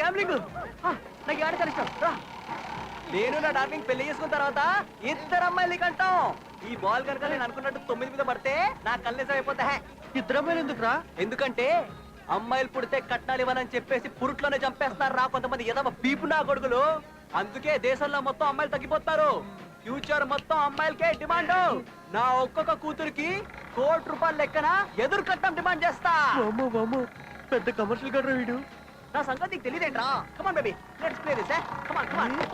Gambling నాకు ఆడ చాలా ఇష్టం. నేను నా డార్లింగ్ పెళ్లి చేసుకున్న తర్వాత ఇద్దరు అమ్మాయిలు కంటాం. ఈ బాల్ కనుక నేను అనుకున్నట్టు 9 మీద పడితే నా కళ్ళేసం అయిపోతా. ఇద్దరు అమ్మాయిలు ఎందుకురా? ఎందుకంటే అమ్మాయిలు పుడితే కట్నాలు ఇవ్వనని చెప్పేసి పురుట్లోనే చంపేస్తారు రా కొంతమంది ఎదవ పీపు నా కొడుకులు. అందుకే దేశంలో మొత్తం అమ్మాయిలు తగ్గిపోతారు. ఫ్యూచర్ మొత్తం అమ్మాయిలకే డిమాండ్. నా ఒక్కొక్క కూతురికి ₹1,00,00,000 లెక్కన ఎదురు కట్టం డిమాండ్ చేస్తా. పెద్ద కమర్షియల్ గడ్రా వీడు. నా సంగతి తెలియదేంట్రా? Come on baby, let's play this. Come on come on 9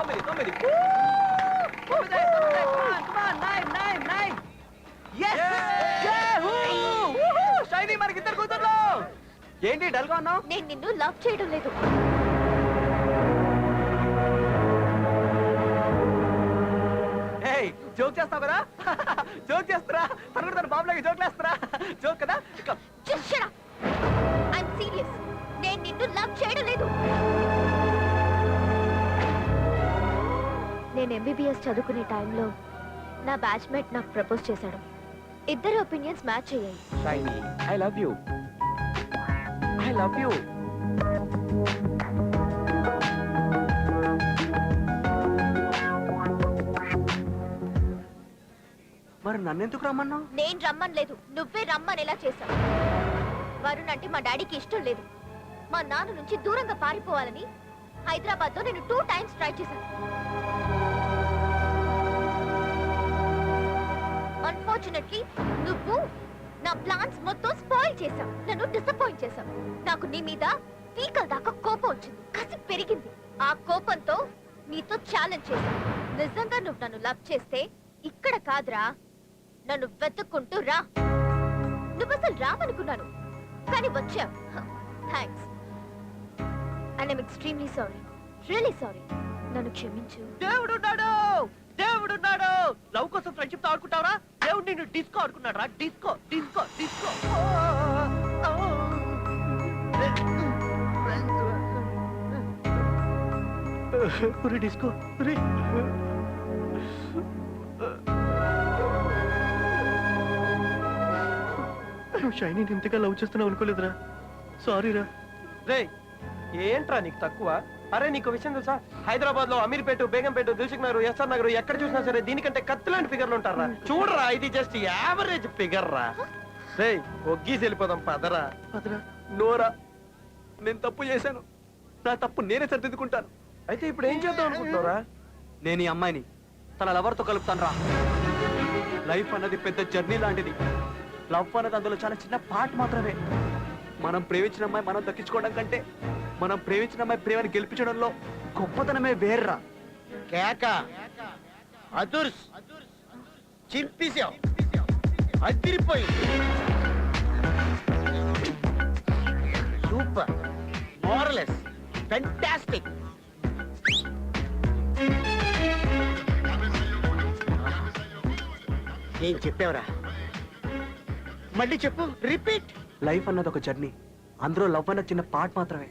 Shiny మనకిద్దరు కూతుర్లు. ఏంటి డల్ గా ఉన్నావు? నేను నిన్ను లవ్ చేయడం లేదు. జోక్ చేస్తావు కదా? జోక్ చేస్తారా? తను తన బాబులాగా జోక్ వేస్తారా? జోక్ కదా? నేను నిన్ను లవ్ చేయడం లేదు. నేను MBBS చదువుకునే టైంలో నా బ్యాచ్మేట్ నాకు ప్రపోజ్ చేశాడు. ఇద్దరు ఒపీనియన్స్ మ్యాచ్ అయ్యాయి. Shiny, I love you. I love you. మరి నన్నెందుకు రమ్మన్నావు? నేను రమ్మనలేదు, నువ్వే రమ్మనేలా చేశావు. వరుణ్ అంటే మా డాడీకి ఇష్టం లేదు. మా నాన్న నుంచి దూరంగా పారిపోవాలని హైదరాబాద్ లో నేను 2 times ట్రై చేశాను. అన్ఫార్చునేట్లీ నువ్వు నా ప్లాన్స్ మొత్తం స్పాయిల్ చేశావు. నన్ను డిసప్పాయింట్ చేశావు. నాకు నీ మీద పీకల దాకా కోపం వచ్చింది. కసి పెరిగింది. ఆ కోపంతో నీతో ఛాలెంజ్ చేశాను. నిజంగా నువ్వు నన్ను లవ్ చేస్తే ఇక్కడ కాదురా, నన్ను వెతుక్కుంటూ రా. నువ్వు అసలు రావనుకున్నాను, కానీ వచ్చావు. Thanks. And I'm extremely sorry, really sorry. నన్ను క్షమించు. దేవుడున్నాడు, దేవుడున్నాడు. లవ్ కోసం ఫ్రెండ్షిప్ తో ఆడుకుంటావరా? దేవుడు నిన్ను డిస్కో ఆడుకున్నాడు రా. Disco disco disco. డిస్కో నువ్వు షైనీ ఇంతగా లవ్ చేస్తున్నావు అనుకోలేదురా. సారీ రా. రే ఏంట్రా నీకు తక్కువ? అరే నీకు విషయం తెలుసా? హైదరాబాద్ లో అమీర్పేట, బేగంపేట, దిల్సుఖ్ నగర్, ఎస్ఆర్ నగర్ ఎక్కడ చూసినా సరే దీనికంటే కత్తిలాంటి ఫిగర్లు ఉంటారా. చూడరా, ఇది జస్ట్ యావరేజ్ ఫిగర్ రా. రే ఒగ్గీసి వెళ్ళిపోదాం పదరా. నోరా, నేను తప్పు చేశాను. నా తప్పు నేనే సరిదిద్దుకుంటాను. అయితే ఇప్పుడు ఏం చేద్దాం అనుకుంటున్నారా? నేను ఈ అమ్మాయిని తన లవర్తో కలుపుతాను రా. లైఫ్ అన్నది పెద్ద జర్నీ లాంటిది. లవ్ అన్నది అందులో చాలా చిన్న పార్ట్ మాత్రమే. మనం ప్రేమించిన అమ్మాయి మనం దక్కించుకోవడం కంటే మనం ప్రేమించిన అమ్మాయి ప్రేమని గెలిపించడంలో గొప్పతనమే వేర్రా. కేక అదుర్స్ చింపేశావు, అదిరిపోయి సూపర్, మోరలెస్, ఫెంటాస్టిక్. ఏం చెప్పావురా? మళ్ళీ చెప్పు, రిపీట్. లైఫ్ అన్నది ఒక జర్నీ. అందులో లవ్ అన్నది చిన్న పార్ట్ మాత్రమే.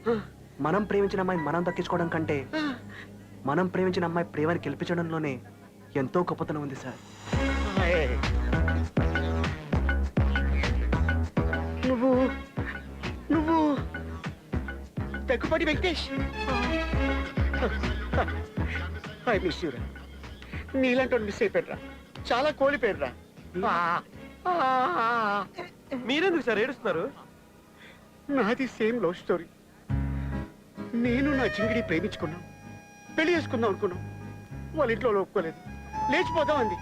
మనం ప్రేమించిన అమ్మాయి మనం దక్కించుకోవడం కంటే మనం ప్రేమించిన అమ్మాయి ప్రేమని గెలిపించడంలోనే ఎంతో గొప్పతనం ఉంది సార్. నువ్వు నువ్వు దగ్గుపాటి వెంకటేష్. ఐ మిస్ యూరా. నీలాంటి మిస్ అయిపోయారా. చాలా కోల్పోయారా. మీరెందుకు సార్ ఏడుస్తున్నారు? నాది సేమ్ లవ్ స్టోరీ. నేను నా చింగిడి ప్రేమించుకున్నాం, పెళ్లి చేసుకుందాం అనుకున్నాం. వాళ్ళ ఇంట్లో ఒప్పుకోలేదు. లేచిపోదాం అంది.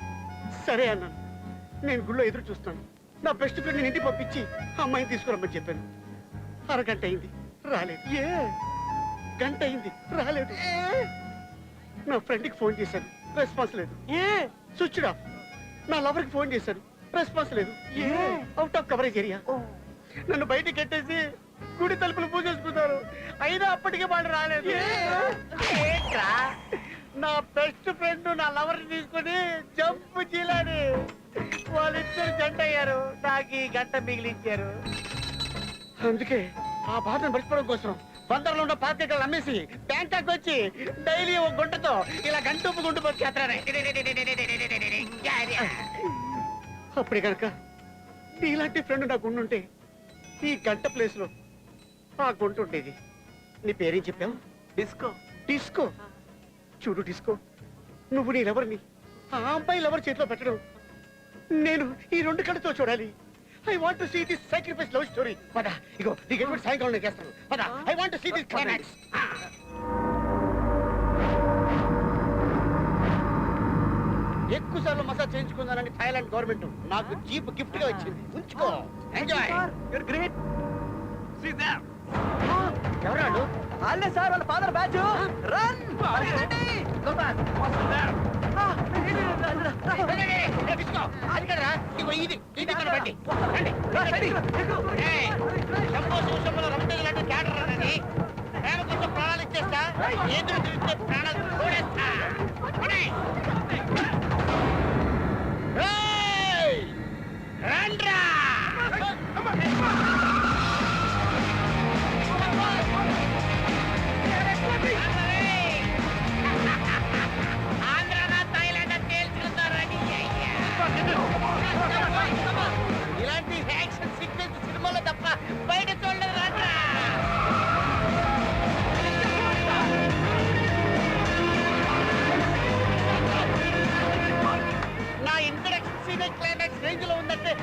సరే అన్నాను. నేను గుళ్ళో ఎదురు చూస్తాను. నా బెస్ట్ ఫ్రెండ్ ఇంటికి పంపించి అమ్మాయిని తీసుకురమ్మని చెప్పాను. అరగంట అయింది, రాలేదు. గంట అయింది, రాలేదు. నా ఫ్రెండ్కి ఫోన్ చేశాను, రెస్పాన్స్ లేదు. Switch off. నా లవర్కి ఫోన్ చేశాను, రెస్పాన్స్ లేదు. Out of coverage area. నన్ను బయటికి కట్టేసి గుడి తలుపులు పూజేసుకున్నారు. అయినా అప్పటికే వాళ్ళు రాలేదు. నా బెస్ట్ ఫ్రెండ్ నా లవర్ తీసుకుని జంపు చీలాడి వాళ్ళిద్దరు జంట అయ్యారు. నాకు ఈ గంట మిగిలించారు. అందుకే ఆ బాధను మర్చిపోవడం కోసం బందర్లో ఉన్న పార్కెట్లు అమ్మేసి బ్యాంకాక్ వచ్చి డైలీ ఒక గుంటతో ఇలా గంట గుంటు వచ్చేస్తానే. అప్పుడే కనుక నీలాంటి ఫ్రెండ్ నాకు ఉండుంటే ఈ గంట ప్లేస్ లో ఆ గుంట ఉండేది. నీ పేరేం చెప్పావు? డిస్కో. డిస్కో. చూడు డిస్కో, నువ్వు నీ లవర్ని ఆ అమ్మాయి లవర్ చేతిలో పెట్టడం నేను ఈ రెండు కళ్ళతో చూడాలి. I want to see this sacrifice love story. పద, ఇగో నీకు ఎప్పుడు సాయంకాలం నేను చేస్తాను. పద, I want to see this climax. ఎక్కువ సార్లు మసాజ్ చేయించుకుందానని థాయిలాండ్ గవర్నమెంట్ నాకు జీప్ గిఫ్ట్ గా ఇచ్చింది. ఉంచుకో, enjoy. You're great. See there. ఎవరాడు? వాళ్ళే సార్, వాళ్ళ ఫాదర్ బ్యాచ్. రన్ పరిగెత్తండి. Go back. ప్రాణాలు ఇచ్చేస్తా, ఎదురు తిరిగితే ప్రాణాలు తోడేస్తా. రండ్రా. ఇలాంటి యాక్షన్ సీక్వెన్స్ సినిమాలో తప్ప బయట చూడలేదు. రండ్రా. నా ఇంట్రడక్షన్ సీన్ క్లైమాక్స్ రేంజ్ లో ఉందంటే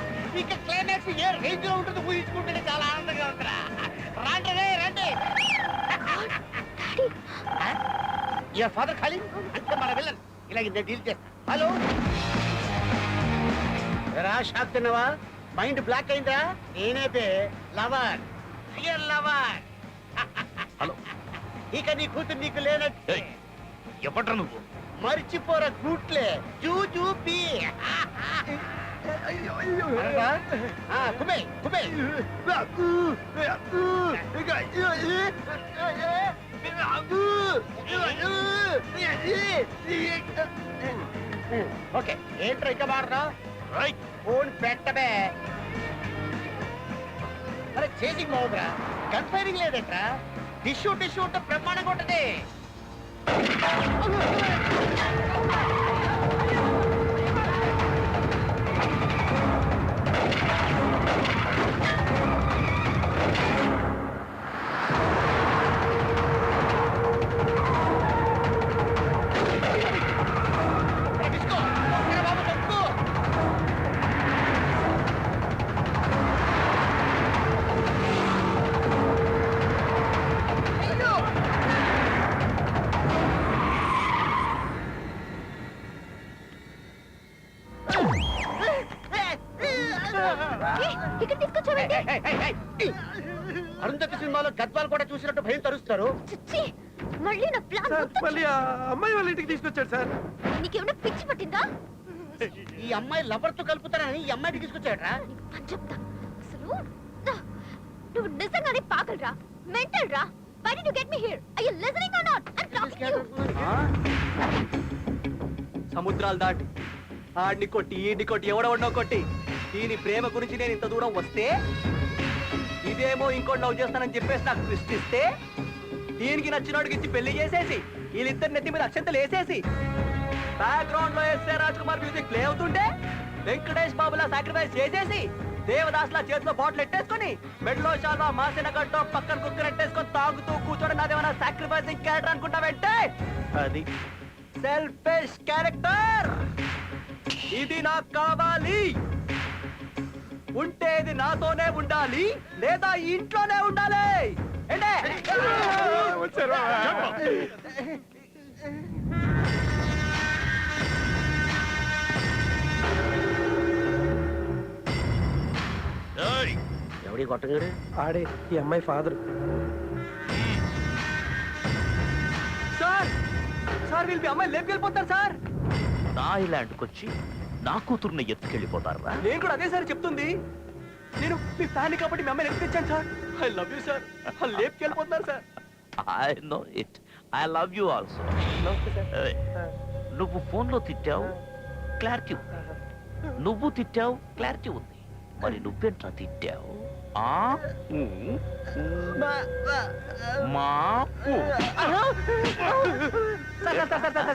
ఇక క్లైమాక్స్ ఏ రేంజ్ లో ఉంటుందో ఊహించుకుంటే చాలా ఆనందంగా ఉందిరా. రండి రండి. యువర్ ఫాదర్ కాలింగ్ అంటే మన విలన్ ఇలాగ డీల్ చేస్తా. హలో రా, షాక్ తిన్నావా? మైండ్ బ్లాక్ అయిందా? నేనే pay lover, real lover. Hello, ఇక నీ కూతురు నీకు లేనట్టు. ఎవడ్రా నువ్వు? మర్చిపోరా గూట్లే, జూజూపి. కుమే కుమే. ఓకే, ఏంట్రా ఇక మాడరా? రైట్. ఫోన్ పెట్టబే. అరే చేసింగ్ బాగుందిరా, గన్ ఫైరింగ్ లేదట్రా. టిష్యూ టిష్యూ ఉంటే బ్రహ్మాండంగా ఉంటది. ఇక్కడ తీసుకొచ్చావండి. అరుంధతి సినిమాలో గద్వాలు కూడా చూసినట్టు భయం తరుస్తారు. చిచ్చి, మళ్ళీ నా ప్లాన్ మళ్ళీ ఆ అమ్మాయి వాళ్ళ ఇంటికి తీసుకొచ్చాడు సార్. నీకేమైనా పిచ్చి పట్టిందా? ఈ అమ్మాయి లవర్ తో కలుపుతారని ఈ అమ్మాయికి తీసుకొచ్చాడరా. నీకు పని చెప్తా. అసలు నువ్వు నిజంగానే పాగలరా, మెంటల్ రా. Why did you get me here? Are you listening or not? I'm talking to you. సముద్రాలు దాటి ఆడిని కొట్టి ఈడిని కొట్టి ఎవడెవడో కొట్టి దీని ప్రేమ గురించి నేను ఇంత దూరం వస్తే ఇదేమో ఇంకోటి లవ్ చేస్తానని చెప్పేసి నాకు సృష్టిస్తే దీనికి నచ్చినోడికి ఇచ్చి పెళ్లి చేసేసి వీళ్ళిద్దరి నెత్తి మీద అక్షంతలు వేసేసి బ్యాక్గ్రౌండ్ లో S A Raj Kumar music play అవుతుంటే వెంకటేష్ బాబులా సాక్రిఫైస్ చేసేసి దేవదాస్ లా చేతిలో బాటిల్ ఎట్టేసుకొని మెడలో చాలా మాసిన గడ్డో పక్కన కుక్కర్ ఎట్టేసుకొని తాగుతూ కూర్చోడం నాదేమన్నా సాక్రిఫైసింగ్ క్యారెక్టర్ అనుకుంటావంటే అది సెల్ఫిష్ క్యారెక్టర్. ఇది నాకు కావాలి. ఉంటే ఇది నాతోనే ఉండాలి, లేదా ఈ ఇంట్లోనే ఉండాలి. ఏంటే ఎవడి కొట్టగాడు? ఆడే ఈ అమ్మాయి ఫాదర్. సార్ సార్ వీళ్ళు అమ్మాయి లేపుకెళ్ళిపోతారు సార్. థాయిలాండ్కి వచ్చి నా కూతుర్ని ఎత్తుకెళ్ళిపోతారా? నేను కూడా అదే సార్ చెప్తుంది. నేను మీ ఫ్యాన్ కాబట్టి మీ అమ్మాయిని ఎందుకు తెచ్చాను sir. I love you sir. లేపుకెళ్ళిపోతున్నారు sir. I know it. I love you also. నువ్వు ఫోన్లో తిట్టావు, క్లారిటీ ఉంది. నువ్వు తిట్టావు, క్లారిటీ ఉంది. మరి నువ్వెంట్రా తిట్టావు?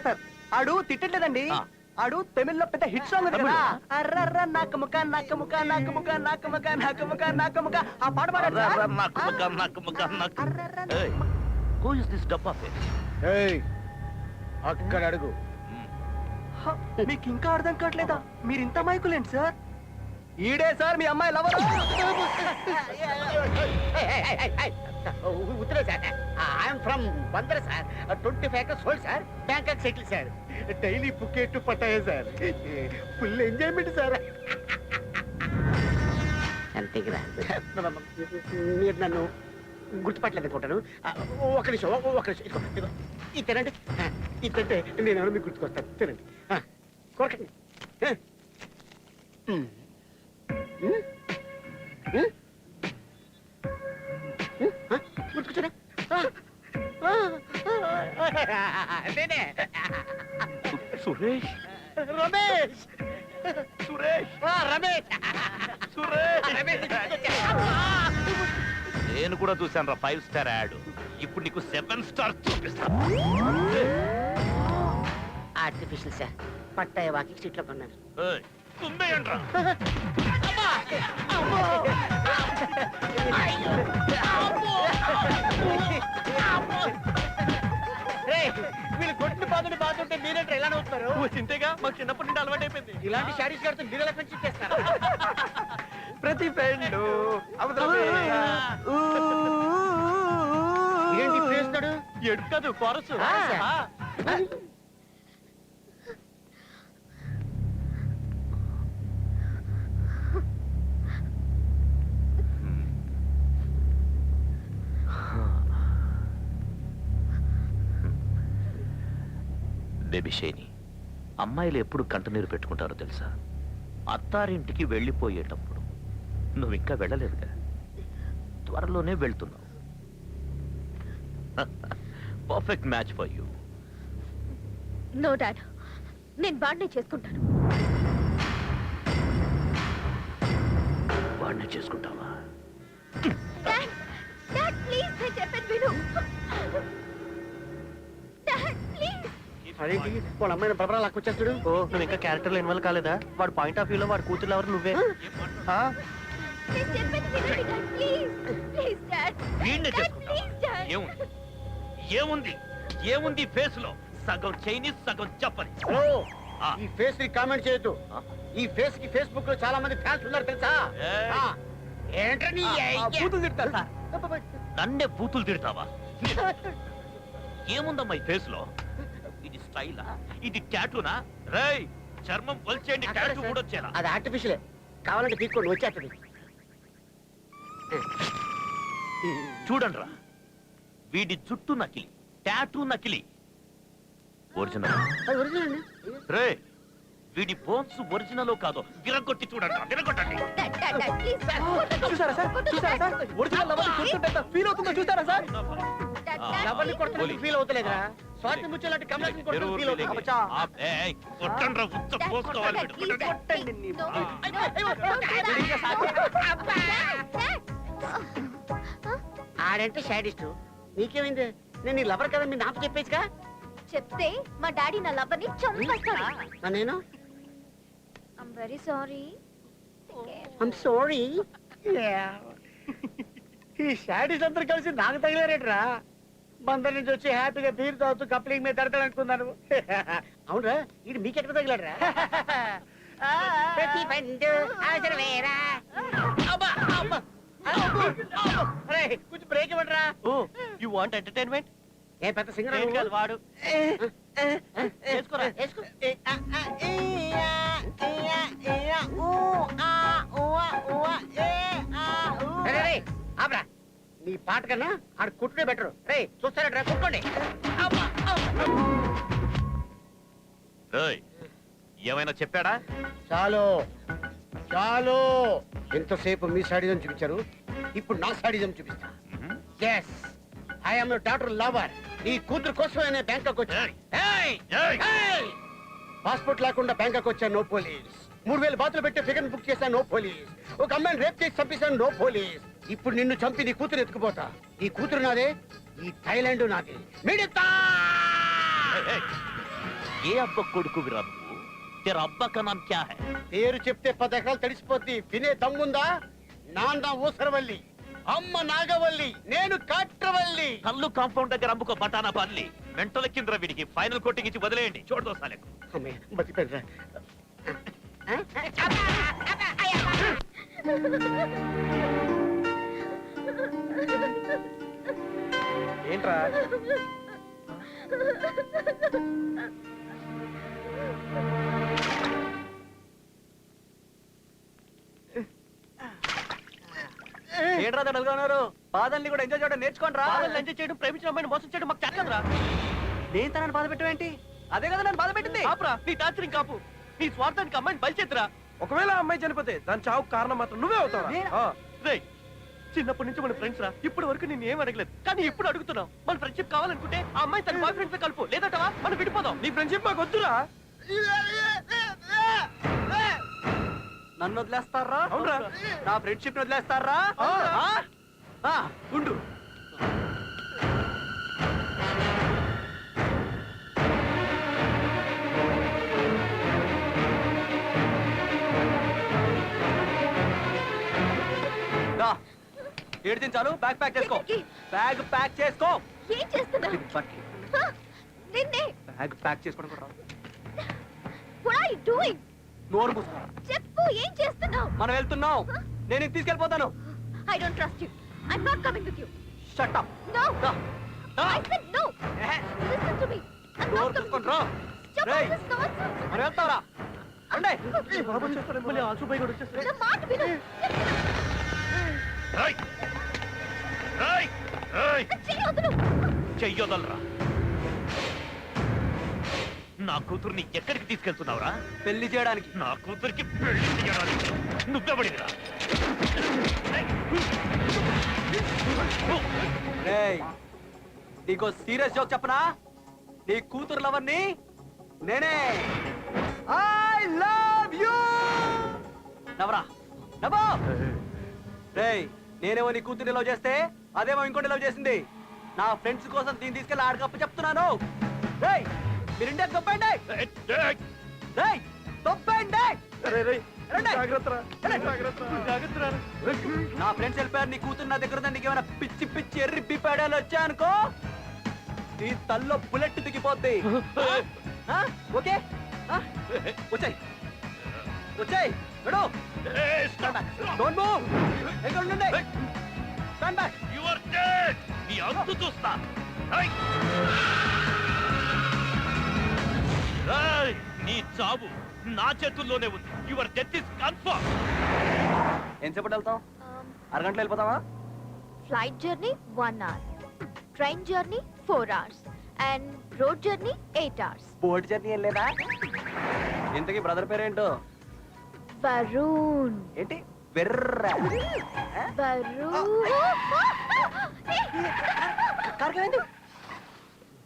సార్ ఆడు తిట్టట్లేదండి. ఆడు తమిళ్లో పెద్ద హిట్ సాంగ్ ఉంది కదా, తమిళ్? అర్రర్ర నక్కముక నక్కముక నక్కముక నక్కముక నక్కముక నక్కముక, ఆ పాట పాడాడు సార్. హూ ఇస్ దిస్ డబ్బా ఫేస్? ఏయ్, అక్కడ అడుగు. హ, మీకు ఇంకా అర్థం కావట్లేదా? మీరు ఇంత మైకులేంటి సార్? ఈడే సార్ మీ అమ్మాయి లవర్. ఉత్తరే sir, I'm from Bandar sir. 25 acres sold sir, Bangkok settle sir. Daily Phuket పట్టాయే సార్, ఫుల్ ఎంజాయ్మెంట్ సార్. అంతేగా మీరు నన్ను గుర్తుపట్టలేదు అనుకుంటాను. ఒక నిమిషం, ఒక నిమిషం. ఇదిగో, ఇది తినండి. ఇది తింటే నేను ఎవరు మీకు గుర్తుకొస్తాను. తినండి, కొరకండి. గుర్తుకొచ్చారా? నేనే సురేష్, రమేష్. సురేష్, రమేష్, సురేష్. రమేష్. నేను కూడా చూశాను రా 5 స్టార్ యాడ్. ఇప్పుడు నీకు 7 స్టార్ చూపిస్తా. ఆర్టిఫిషియల్ సార్, పట్టాయ వాకింగ్ స్ట్రీట్ లో కొన్నాను. ఏయ్, తుంబేయండ్రా. వీళ్ళు కొట్టిన బాధని బాగుంటే మీరేంటారు ఎలా నవ్వుతున్నారు? చింతేగా మాకు చిన్నప్పటి నుండి అలవాటు అయిపోయింది. ఇలాంటి శారీస్ కడితే మీరు ఎలా ఫ్రెండ్షిప్ చేస్తారా? ప్రతి ఫ్రెండ్ ఏంటి చేస్తాడు? ఎడుకదు కొరసు. బేబీ షేని, అమ్మాయిలు ఎప్పుడు కంటనీరు పెట్టుకుంటారో తెలుసా? అత్తారింటికి వెళ్ళిపోయేటప్పుడు. నువ్వు ఇంకా వెళ్ళలేదుగా, త్వరలోనే వెళ్తున్నావు. Perfect match for you. No dad, నేను వాడినే చేసుకుంటాను. వాడిని చేసుకుంటావా? డాడ్, డాడ్ ప్లీజ్, నేను చెప్పేది విను. Dad please. అదేంటి వాళ్ళ అమ్మాయిని బలబలా లాక్కొచ్చేస్తాడు? ఓ, నువ్వు ఇంకా క్యారెక్టర్ లో ఇన్వాల్వ్ కాలేదా? వాడు పాయింట్ ఆఫ్ వ్యూలో వాడు కూతురు ఎవరు నువ్వే. నేను చెప్పేది వినండి డాడ్, ప్లీజ్ ప్లీజ్ డాడ్. వీడిని డాడ్ చేసుకుంటావా? Please dad. ఏముంది ఏముంది ఏముంది ఫేస్ లో? సగం చైనీస్ సగం జపనీస్. హలో, ఆ. ఈ ఫేస్ ని కామెంట్ చేయొద్దు. ఆ? ఈ ఫేస్ కి ఫేస్బుక్ లో చాలా మంది ఫ్యాన్స్ ఉన్నారు తెలుసా? ఏయ్. ఆ, ఏంట్రా నీ అయ్య? కూతురు తిడతారు సార్. నన్నే బూతులు తిడతావా? ఏముందమ్మా ఈ ఫేస్ లో? ఇది స్టైలా? ఇది టాటూనా? రేయ్, చర్మం వల్చేయండి, టాటూ కూడా వచ్చేలా. అది ఆర్టిఫిషియలే, కావాలంటే తీసుకోండి, వచ్చేస్తుంది. చూడండిరా, వీడి జుట్టు నకిలి, టాటూ నకిలి. ఒరిజినల్. అది ఒరిజినల్ అండి. రే, వీడి బోన్స్ ఒరిజినల్ కాదో విరగొట్టి చూడండి, విరగొట్టండి. Dad dad dad please. చూసారా సార్? చూసారా సార్? ఒరిజినల్ లవర్ కూర్చుంటే ఫీల్ అవుతుందో చూసారా సార్? ఎవరిని కొడుతున్నట్టు ఫీల్ అవుతలేదురా? స్వాతి ముచ్చలాంటి కమలాసన్ కొడుతున్నట్టు ఫీల్ అవుతుంది. అబ్బచ్చా. కొట్టండ్రా, ఉచ్చ పోసుకోవాలి వీడు. కొట్టండి నీ ఆడంటే షాడిస్ట్. నీకేమైంది? నేను నీ లవర్ కదా, మీ నాతో చెప్పేసిగా. చెప్తే మా డాడీ నా లవ్వర్ని చంపేస్తాడు. నేను I'm very sorry. I'm sorry. ఈ షాడిస్ట్ అందరు కలిసి నాకు తగిలారేట్రా? బందర్ నుంచి వచ్చి హ్యాపీగా బీర్ తాగుతూ కప్లింగ్ మీద తడతాడు అనుకున్నాను. అవునరా, ఇది మీకెక్కడ తగిలాడరా? ప్రతి పండు అవసరమేరా. అబ్బా, అబ్బా, అబ్బా. అరే, కొంచెం బ్రేక్ ఇవ్వండిరా. ఓ, యు వాంట్ ఎంటర్టైన్మెంట్? ఏ పెద్ద సింగర్ ఏం కాదు వాడు. వేసుకోరా, వేసుకో. రే, రే, ఆపరా. నీ పాట కన్నా ఆడు కుట్టునే బెటర్. రే, చూస్తారా? కుట్టుకోండి. రేయ్, ఏమైనా చెప్పాడా? చాలు చాలు, ఎంతసేపు మీ సాడిజం చూపించారు, ఇప్పుడు నా సాడిజం చూపిస్తా. Yes, I'm your daughter lover. నీ కూతురు కోసమే బ్యాంకాక్ వచ్చా. పాస్పోర్ట్ లేకుండా బ్యాంకాక్ వచ్చా, నో పోలీస్. 3000 బాతులు పెట్టి ఫిగర్ బుక్ చేశా, నో పోలీస్. ఒక అమ్మాయిని రేప్ చేసి చంపేశాను, నో పోలీస్. ఇప్పుడు నిన్ను చంపి నీ కూతురు ఎత్తుకుపోతా. ఈ కూతురు నాదే, ఈ థైలాండ్ నాదే. మిడతా! ఏ అబ్బ కొడుకు విరా నువ్వు? तेरा अब्बा का नाम क्या है? పేరు చెప్తే 10 ఎకరాలు తడిసిపోద్ది. వినే దమ్ముందా? నాన్న ఊసరవల్లి, అమ్మ నాగవల్లి, నేను కాట్రవల్లి. కల్లు కాంపౌండ్ దగ్గర అమ్ముకో బటానా పల్లి. మెంటల కింద వీడికి ఫైనల్ కోటింగ్ ఇచ్చి వదిలేయండి. చూడదో సాలకు. అమ్మయ్య, బతికిపోయినరా. ఏంట్రా ఏంట్రా తడలుగా ఉన్నారు? బాధల్ని కూడా ఎంజాయ్ చేయడం నేర్చుకోండి రా. ఎంజాయ్ చేయడం, ప్రేమించిన అమ్మాయిని మోసం చేయడం మాకు చేతకదరా. నేను తనని బాధ పెట్టవేంటి? అదే కదా నన్ను బాధ పెట్టింది. ఆపురా, నీ టార్చరింగ్ కాపు. నీ స్వార్థానికి అమ్మాయిని బలిచేతురా. ఒకవేళ ఆ అమ్మాయి చనిపోతే దాని చావుకు కారణం మాత్రం నువ్వే అవుతావా? నేనా? ఆ. రేయ్, చిన్నప్పటి నుంచి మన ఫ్రెండ్స్ రా. ఇప్పటి వరకు నేను ఏం అడగలేదు, కానీ ఇప్పుడు అడుగుతున్నాం. మన ఫ్రెండ్షిప్ కావాలనుకుంటే ఆ అమ్మాయి తన బాయ్ ఫ్రెండ్ తో కలుపు, లేదంటవా మనం విడిపోదాం. నీ ఫ్రెండ్షిప్ మాకు వద్దురా. నన్ను వదిలేస్తారా? అవునురా. నా ఫ్రెండ్షిప్ వదిలేస్తారా? ఉండు. ఏడు చాలు. బ్యాగ్ ప్యాక్ చేసుకో. బ్యాగ్ ప్యాక్ చేసుకో. ఏం చేస్తున్నావు? నిన్నే. బ్యాగ్ ప్యాక్ చేసుకోవడం కూడా రాదు. What are you doing? నోరు మూసుకో. చెప్పు, ఏం చేస్తున్నావు? మనం వెళ్తున్నాం. నేను ఇది తీసుకెళ్ళిపోతాను. I don't trust you. I'm not coming with you. Shut up. No. I said no. Listen to me. I'm door not coming with చూసుకొని రా. you. Stop రేయ్, all this nonsense. మనం వెళ్తావరా? అండే. బాబు వచ్చేస్తాడు, మళ్ళీ ఆసుబాయి కూడా వచ్చేస్తాడు. నా మాట విను. రేయ్, రేయ్, రేయ్, చెయ్యి వదులు. చెయ్యొదలరా. నా కూతుర్ని ఎక్కడికి తీసుకెళ్తున్నావురా? పెళ్లి చేయడానికి. నా కూతురికి పెళ్లి చేయడానికి నువ్వెవడిరా? రేయ్, నీకో సీరియస్ జోక్ చెప్పనా? నీ కూతురు లవర్ని నేనే. I love you. నవరా, నవ్వు. రేయ్, నేనేమో నీ కూతుర్ని లవ్ చేస్తే అదేమో ఇంకోటి లవ్ చేసింది. నా ఫ్రెండ్స్ కోసం దీన్ని తీసుకెళ్ళి ఆడకప్ప చెప్తున్నాను. రేయ్, మీరు ఇండియా తొప్పండి. రేయ్, తొప్పండి. రేయ్, రేయ్, రండి. జాగ్రత్తరా. రండి. జాగ్రత్తరా. నా ఫ్రెండ్స్ వెళ్ళిపోయారు. నీ కూతురు నా దగ్గర ఉంది. నీకేమైనా పిచ్చి పిచ్చి ఎర్రి బిప్పాడాలు వచ్చాయనుకో, నీ తల్లో బుల్లెట్ దిగిపోద్ది. ఆ? ఓకే, వచ్చాయి వచ్చాయి. Don't move. ఎక్కడ ఉండండి. Stand back. You are dead. నీ అంతు చూస్తా. రేయ్, రేయ్, నీ చావు నా చేతుల్లోనే ఉంది. Your death is confirm. ఎంతసేపటి వెళ్తాం? అరగంటలో వెళ్ళిపోతావా? Flight journey 1 hour. Train journey 4 hours. And road journey 8 hours. Boat journey ఏం లేదా? ఇంతకీ బ్రదర్ పేరేంటో? వరుణ్. ఏంటి వెర్ర? వరుణ్. కార్యమైంది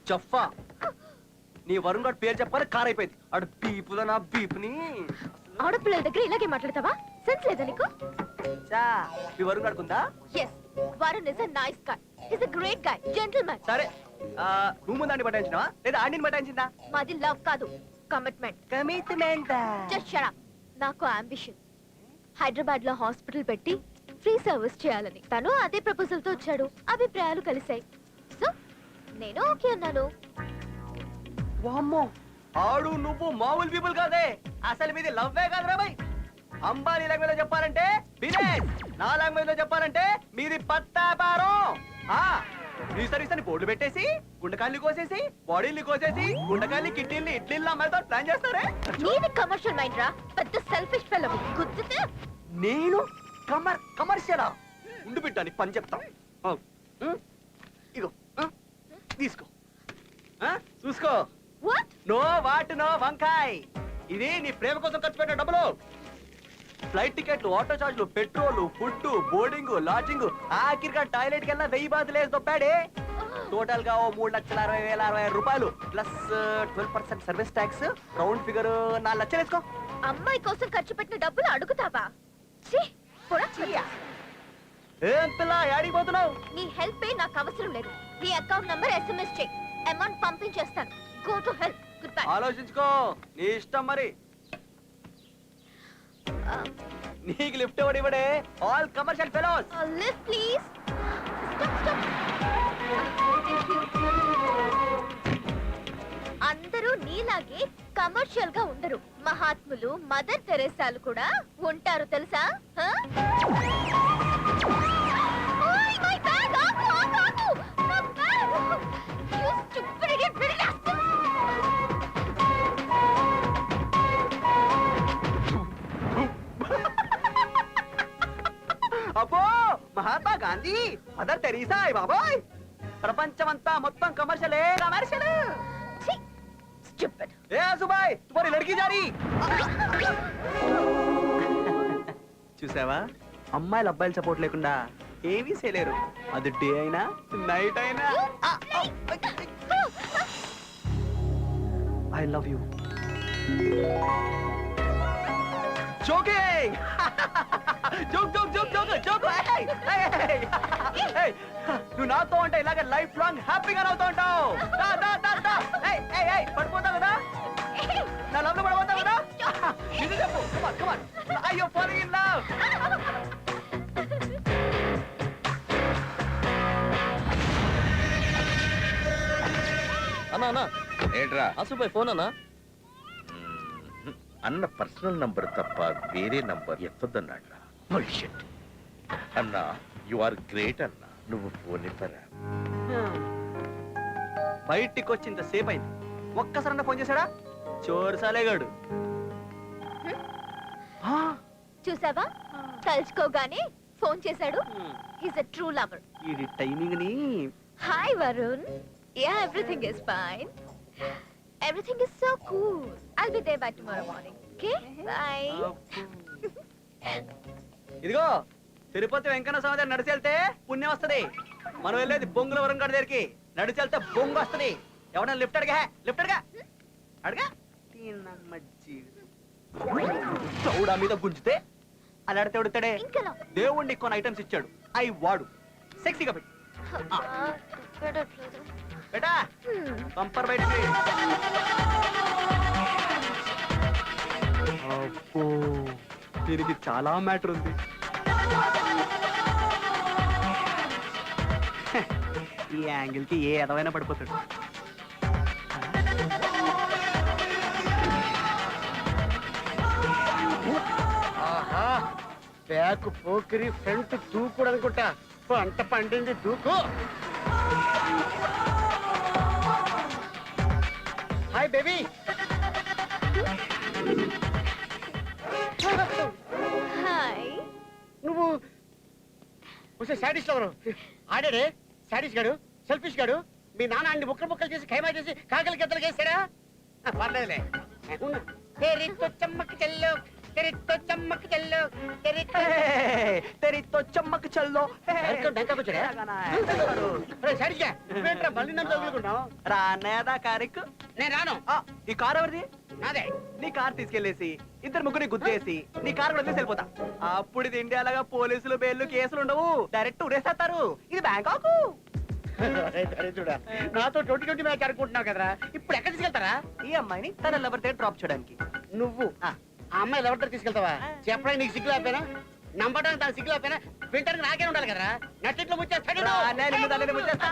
జఫా. నీ వరుణ్ గారి పేరు చెప్పాలి, కార్ అయిపోయింది. అడు బీపుదా నా బీపుని. ఆడపిల్లల దగ్గర ఇలాగే మాట్లాడతావా? సెన్స్ లేదా నీకు? చా, మీ వరుణ్ గాడుకుందా? Yes, Varun is a nice guy. He's a great guy, gentleman. సరే, నువ్వు ముందు అన్ని పట్టించినావా లేదా ఆడిని పట్టించిందా? మాది లవ్ కాదు, commitment. Commitment. Just shut up. నాకు అంబిషన్ హైదరాబాద్ లో హాస్పిటల్ పెట్టి ఫ్రీ సర్వీస్ చేయాలని. తను అదే ప్రపోజల్ తో వచ్చాడు. అభిప్రాయాలు కలిసాయి. సో నేను ఓకే అన్నాను. వామ్మో, ఆడు నువ్వు మామూలు పీపుల్ కాదే. అసలు మీది లవ్వే కాదురా బై. అంబానీ లాంగ్వేజ్ లో చెప్పాలంటే బిజినెస్. నా లాంగ్వేజ్ లో చెప్పాలంటే మీది పత్తాపారం. నీ సర్వీస్ అని బోర్డు పెట్టేసి గుండకాయలు కోసేసి బాడీలు కోసేసి గుండకాయలు కిడ్నీలు ఇడ్లీలు అమ్మాయితో ప్లాన్ చేస్తారే. నీది కమర్షియల్ మైండ్ రా. పెద్ద సెల్ఫిష్ ఫెలో. గుర్తుతే. నేను కమర్షియలా? ఉండు బిడ్డ, నీకు పని చెప్తా. ఇగో తీసుకో, చూసుకో. వాట్? నో వాట్ నో వంకాయ్. ఇది నీ ప్రేమ కోసం ఖర్చు పెట్టిన డబ్బులు. ఫ్లైట్ టికెట్లు, ఆటో చార్జ్లు, పెట్రోల్, ఫుడ్, బోర్డింగ్, లాడ్జింగ్, ఆఖరిగా టాయిలెట్ కెళ్ళా 1000 బాతులు వేసి దొప్పాడే. టోటల్ గా 3,60,60,000 రూపాయలు plus 12% service tax. Round figure 4 లక్షలు వేసుకో. అమ్మాయి కోసం ఖర్చు పెట్టిన డబ్బులు అడుగుతావా? ఛీ, పోరా, చెయ్యా. ఏం పిల్ల, యాడికి పోతున్నావు? నీ హెల్ప్ నాకు అవసరం లేదు. నీ అకౌంట్ నంబర్ SMS చెయ్. అమౌంట్ పంపించేస్తాను. Go to help. Goodbye. ఆలోచించుకో, నీ ఇష్టం మరి. నీకు లిఫ్ట్ ఎవడు ఇవ్వడే all commercial fellows lift please. అందరూ నీలాగే కమర్షియల్ గా ఉండరు. మహాత్ములు, మదర్ తెరేసాలు కూడా ఉంటారు తెలుసా? హ? ఓయ్, my bag! ఆగు, ఆగు, ఆగు! నా bag! You stupid idiot, bastard! అబ్బో మహాత్మా గాంధీ మదర్ తెరీసా అయ్ బాబోయ్ ప్రపంచమంతా మొత్తం కమర్షియలే కమర్షియల్ ఛీ, stupid. ఏ సుబాయ్ తుమారి లడ్కి జారీ చూసావా అమ్మాయిలు అబ్బాయిల సపోర్ట్ లేకుండా ఏమీ చేయలేరు అది డే అయినా నైట్ అయినా I love you joking joke joke joke joke joke నువ్వు నాతో అంటే ఇలాగే లైఫ్ లాంగ్ హ్యాపీగా నవ్వుతూ ఉంటావు పడిపోతావు కదా నా లవ్ లో పడిపోతావు కదా ఇది చెప్పు అయ్యో ఫాలోయింగ్ ఇన్ లవ్ అన్నా అన్నా ఏంట్రా అసూబాయ్ ఫోన్ అన్నా. అన్న పర్సనల్ నంబర్ తప్ప వేరే నంబర్ ఎత్తొద్దన్నాడ్రా బుల్షిట్ అన్నా యు ఆర్ గ్రేట్ అన్నా నువ్వు ఫోన్ ఇవ్వరా బయటికి వచ్చింత సేపు అయింది ఒక్కసారన్నా ఫోన్ చేశాడా చోరు సాలేగాడు చూసావా, తలుచుకోగానే ఫోన్ చేశాడు. He's a true lover. ఈ టైమింగ్ ని hi Varun. Yeah, everything is fine. Everything is so cool. I'll be there by tomorrow morning. Okay? Bye. ఇదిగో తిరుపతి వెంకన్న స్వామి దగ్గర నడిచి వెళ్తే పుణ్యం వస్తది మనం వెళ్ళేది బొంగుల వరం గడి దగ్గరికి నడిచి వెళ్తే బొంగు వస్తది ఎవడన్నా లిఫ్ట్ అడిగా అడగా చౌడా మీద గుంజితే అలా అడితే ఉడతాడే ఇంకెలా? దేవుణ్ణి కొన్ని ఐటమ్స్ ఇచ్చాడు అయి వాడు సెక్సీగా పెట్టి పెట్టట్లేదు. బేటా పంపర్ బయటికి అబ్బో దీనికి చాలా మ్యాటర్ ఉంది ఈ యాంగిల్ కి ఏ ఎదవైనా పడిపోతాడు ఆహా బ్యాక్ పోకిరి ఫ్రంట్ దూకుడు అనుకుంటా అంత పండింది దూకు. Hi baby. హాయ్. నువ్వు ఒకసారి శాడీస్ ఎవరు ఆడాడే శాడీస్ గాడు సెల్ఫిష్ గాడు మీ నాన్న అన్ని ముక్కలు ముక్కలు చేసి ఖైమా చేసి కాకలి గద్దలు చేశాడా పర్లేదులే తెరితో చమ్మక్ చెల్లు తెరితో చమ్మక్ చెల్లు తెరితో చమ్మక్ చల్లో మళ్ళీ నన్ను తగులుకున్నావు. రానేదా కారెక్కు నేను రాను. ఈ కార్ ఎవరిది నాదే. నీ కార్ తీసుకెళ్లేసి ఇద్దరు ముగ్గురిని గుద్దేసి నీ కార్ కూడా వదిలేసి వెళ్ళిపోతా అప్పుడు ఇది ఇండియాలాగా పోలీసులు బెయిల్లు కేసులు ఉండవు డైరెక్ట్ ఉరేసేస్తారు ఇది బ్యాంకాక్ చూడా నాతో 2020 మ్యాచ్ ఆడుకుంటున్నావు కదరా ఇప్పుడు ఎక్కడ తీసుకెళ్తారా? ఈ అమ్మాయిని తన లవర్ దగ్గర డ్రాప్ చేయడానికి నువ్వు ఆ అమ్మాయి ఎవరితో తీసుకెళ్తావా? చెప్పడానికి నీకు సిగ్గు లేకపోయినా నమ్మడానికి తన సిగ్గు లేకపోయినా వింటానికి నాకే ఉండాలి కదరా. నచ్చిట్లో ముచ్చేస్తాడు. నేను తల్లిని ముచ్చేస్తా